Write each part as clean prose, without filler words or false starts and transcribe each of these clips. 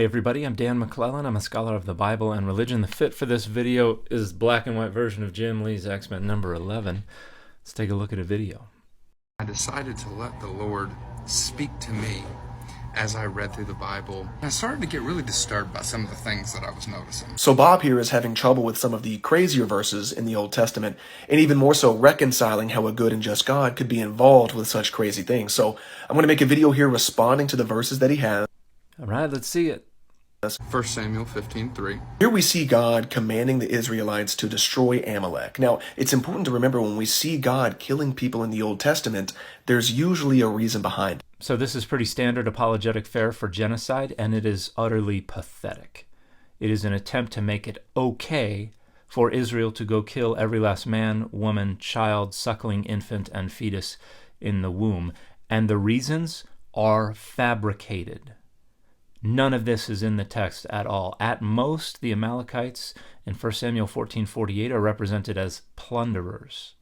Hey everybody, I'm Dan McClellan. I'm a scholar of the Bible and religion. The fit for this video is black and white version of Jim Lee's X-Men number 11. Let's take a look at a video. I decided to let the Lord speak to me as I read through the Bible. I started to get really disturbed by some of the things that I was noticing. So Bob here is having trouble with some of the crazier verses in the Old Testament, and even more so reconciling how a good and just God could be involved with such crazy things. So I'm going to make a video here responding to the verses that he has. All right, let's see it. 1 Samuel 15:3. Here we see God commanding the Israelites to destroy Amalek. Now, it's important to remember when we see God killing people in the Old Testament, there's usually a reason behind it. So this is pretty standard apologetic fare for genocide, and it is utterly pathetic. It is an attempt to make it okay for Israel to go kill every last man, woman, child, suckling infant, and fetus in the womb. And the reasons are fabricated. None of this is in the text at all. At most, the Amalekites in 1 Samuel 14:48 are represented as plunderers.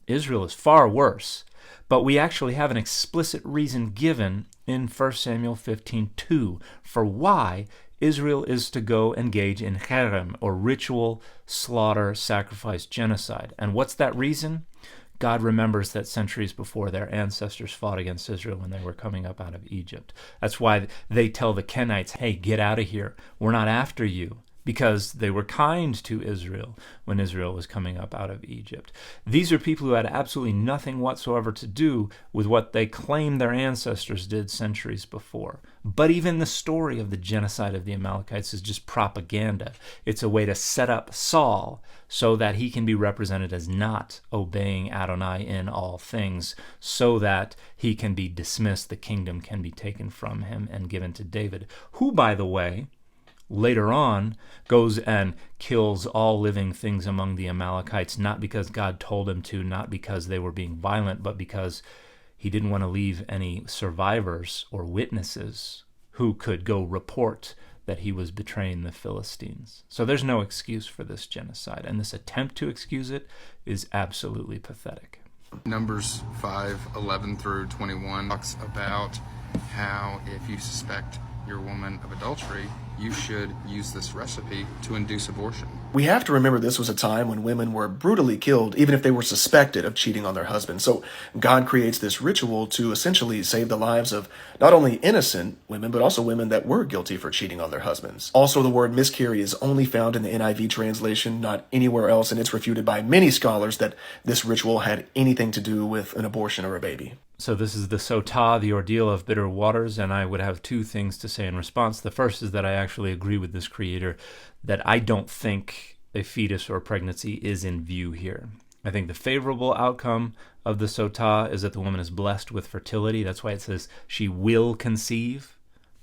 Israel is far worse, but we actually have an explicit reason given in 1 Samuel 15:2 for why Israel is to go engage in harem, or ritual, slaughter, sacrifice, genocide. And what's that reason? God remembers that centuries before their ancestors fought against Israel when they were coming up out of Egypt. That's why they tell the Kenites, hey, get out of here. We're not after you, because they were kind to Israel when Israel was coming up out of Egypt. These are people who had absolutely nothing whatsoever to do with what they claim their ancestors did centuries before. But even the story of the genocide of the Amalekites is just propaganda. It's a way to set up Saul so that he can be represented as not obeying Adonai in all things, so that he can be dismissed, the kingdom can be taken from him and given to David, who, by the way, later on goes and kills all living things among the Amalekites, not because God told him to, not because they were being violent, but because he didn't want to leave any survivors or witnesses who could go report that he was betraying the Philistines. So there's no excuse for this genocide, and this attempt to excuse it is absolutely pathetic. Numbers 5:11 through 21 talks about how if you suspect your woman of adultery, you should use this recipe to induce abortion. We have to remember this was a time when women were brutally killed, even if they were suspected of cheating on their husband. So God creates this ritual to essentially save the lives of not only innocent women, but also women that were guilty for cheating on their husbands. Also, the word miscarry is only found in the NIV translation, not anywhere else, and it's refuted by many scholars that this ritual had anything to do with an abortion or a baby. So this is the Sotah, the Ordeal of Bitter Waters, and I would have two things to say in response. The first is that I actually agree with this creator that I don't think a fetus or pregnancy is in view here. I think the favorable outcome of the Sotah is that the woman is blessed with fertility. That's why it says she will conceive.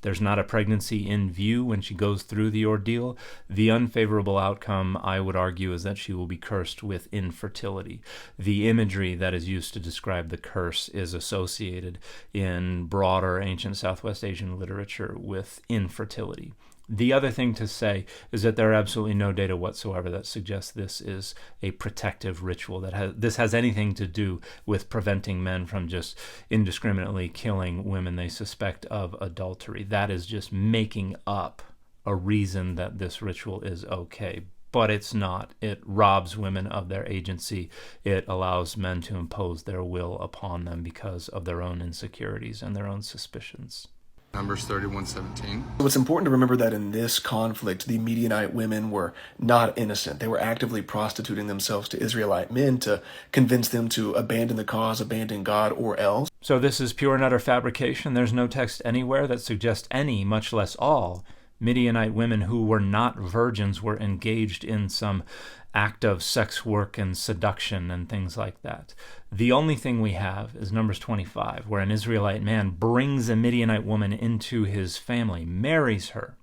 There's not a pregnancy in view when she goes through the ordeal. The unfavorable outcome, I would argue, is that she will be cursed with infertility. The imagery that is used to describe the curse is associated in broader ancient Southwest Asian literature with infertility. The other thing to say is that there are absolutely no data whatsoever that suggests this is a protective ritual, that this has anything to do with preventing men from just indiscriminately killing women they suspect of adultery. That is just making up a reason that this ritual is okay. But it's not. It robs women of their agency. It allows men to impose their will upon them because of their own insecurities and their own suspicions. Numbers 31:17. So it's important to remember that in this conflict, the Midianite women were not innocent. They were actively prostituting themselves to Israelite men to convince them to abandon the cause, abandon God, or else. So this is pure and utter fabrication. There's no text anywhere that suggests any, much less all, Midianite women who were not virgins were engaged in some act of sex work and seduction and things like that. The only thing we have is Numbers 25, where an Israelite man brings a Midianite woman into his family, marries her.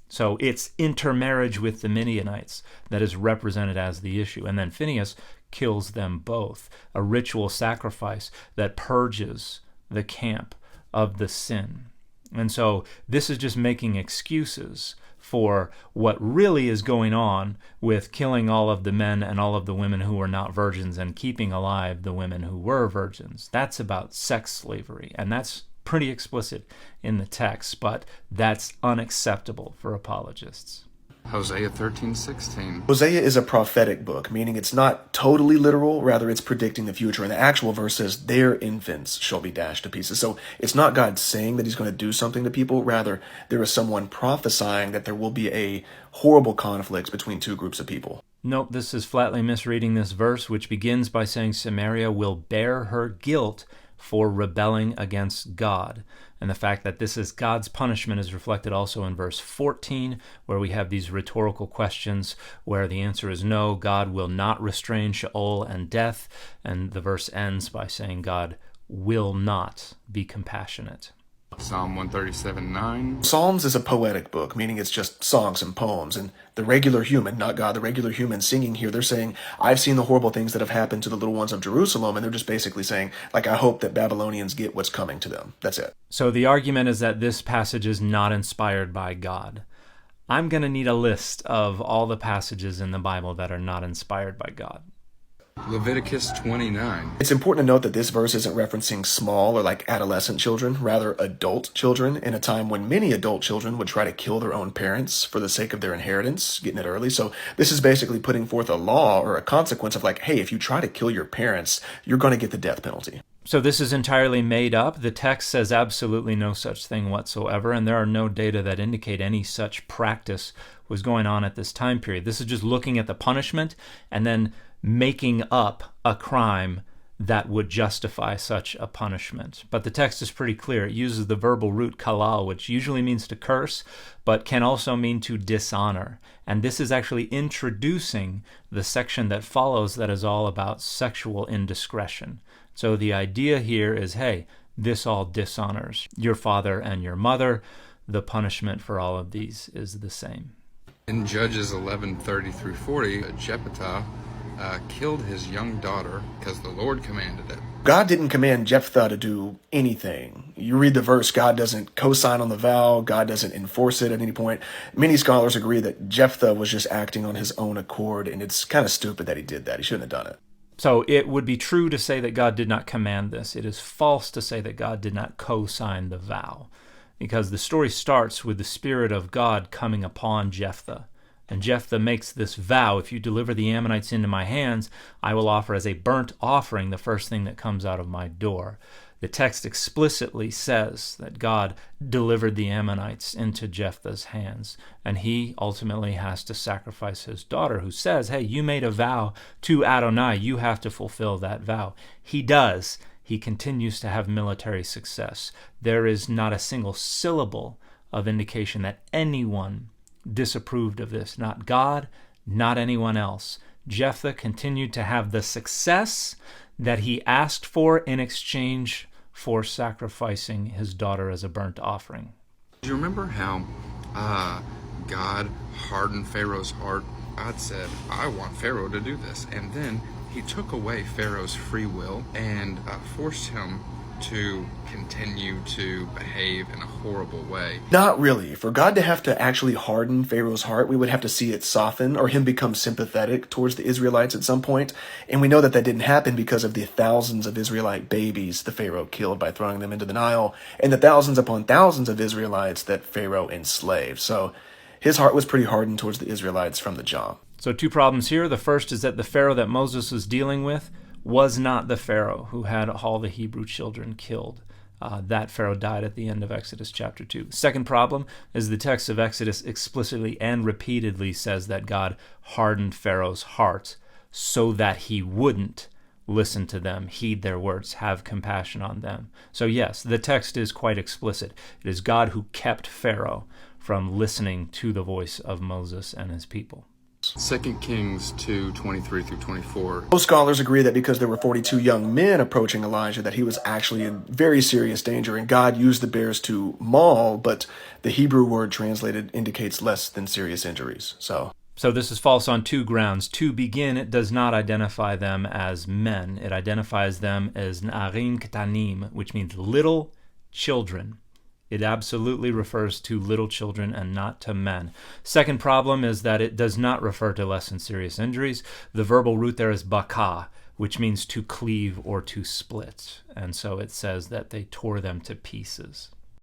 So it's intermarriage with the Midianites that is represented as the issue. And then Phinehas kills them both, a ritual sacrifice that purges the camp of the sin. And so this is just making excuses for what really is going on with killing all of the men and all of the women who were not virgins and keeping alive the women who were virgins. That's about sex slavery, and that's pretty explicit in the text, but that's unacceptable for apologists. Hosea 13:16. Hosea is a prophetic book, meaning it's not totally literal, rather it's predicting the future. And the actual verse says, their infants shall be dashed to pieces. So it's not God saying that he's going to do something to people. Rather, there is someone prophesying that there will be a horrible conflict between two groups of people. Nope, this is flatly misreading this verse, which begins by saying Samaria will bear her guilt for rebelling against God. And the fact that this is God's punishment is reflected also in verse 14, where we have these rhetorical questions where the answer is no, God will not restrain Sheol and death. And the verse ends by saying God will not be compassionate. Psalm 137:9. Psalms is a poetic book, meaning it's just songs and poems. And the regular human, not God, the regular human singing here, they're saying, I've seen the horrible things that have happened to the little ones of Jerusalem. And they're just basically saying, like, I hope that Babylonians get what's coming to them. That's it. So the argument is that this passage is not inspired by God. I'm going to need a list of all the passages in the Bible that are not inspired by God. Leviticus 29. It's important to note that this verse isn't referencing small or like adolescent children, rather adult children, in a time when many adult children would try to kill their own parents for the sake of their inheritance, getting it early. So this is basically putting forth a law or a consequence of like, hey, if you try to kill your parents, you're going to get the death penalty. So this is entirely made up. The text says absolutely no such thing whatsoever, and there are no data that indicate any such practice was going on at this time period. This is just looking at the punishment and then making up a crime that would justify such a punishment. But the text is pretty clear. It uses the verbal root kalal, which usually means to curse, but can also mean to dishonor. And this is actually introducing the section that follows that is all about sexual indiscretion. So the idea here is, hey, this all dishonors your father and your mother. The punishment for all of these is the same. In Judges 11:30 through 40, Jephthah killed his young daughter because the Lord commanded it. God didn't command Jephthah to do anything. You read the verse, God doesn't co-sign on the vow, God doesn't enforce it at any point. Many scholars agree that Jephthah was just acting on his own accord, and it's kind of stupid that he did that. He shouldn't have done it. So it would be true to say that God did not command this. It is false to say that God did not co-sign the vow, because the story starts with the Spirit of God coming upon Jephthah. And Jephthah makes this vow, if you deliver the Ammonites into my hands, I will offer as a burnt offering the first thing that comes out of my door. The text explicitly says that God delivered the Ammonites into Jephthah's hands, and he ultimately has to sacrifice his daughter, who says, hey, you made a vow to Adonai, you have to fulfill that vow. He does. He continues to have military success. There is not a single syllable of indication that anyone disapproved of this, not God, not anyone else. Jephthah continued to have the success that he asked for in exchange for sacrificing his daughter as a burnt offering. Do you remember how God hardened Pharaoh's heart? God said, I want Pharaoh to do this. And then he took away Pharaoh's free will and forced him to continue to behave in a horrible way. Not really. For God to have to actually harden Pharaoh's heart, we would have to see it soften or him become sympathetic towards the Israelites at some point. And we know that that didn't happen because of the thousands of Israelite babies the Pharaoh killed by throwing them into the Nile, and the thousands upon thousands of Israelites that Pharaoh enslaved. So his heart was pretty hardened towards the Israelites from the jump. So two problems here. The first is that the Pharaoh that Moses was dealing with was not the Pharaoh who had all the Hebrew children killed. That Pharaoh died at the end of Exodus chapter 2. Second problem is the text of Exodus explicitly and repeatedly says that God hardened Pharaoh's heart so that he wouldn't listen to them, heed their words, have compassion on them. So yes, the text is quite explicit. It is God who kept Pharaoh from listening to the voice of Moses and his people. 2 Kings 2:23 through 24. Most scholars agree that because there were 42 young men approaching Elijah, that he was actually in very serious danger, and God used the bears to maul, but the Hebrew word translated indicates less than serious injuries. So this is false on two grounds. To begin, it does not identify them as men. It identifies them as na'arim ketanim, which means little children. It absolutely refers to little children and not to men. Second problem is that it does not refer to less than serious injuries. The verbal root there is baka, which means to cleave or to split. And so it says that they tore them to pieces.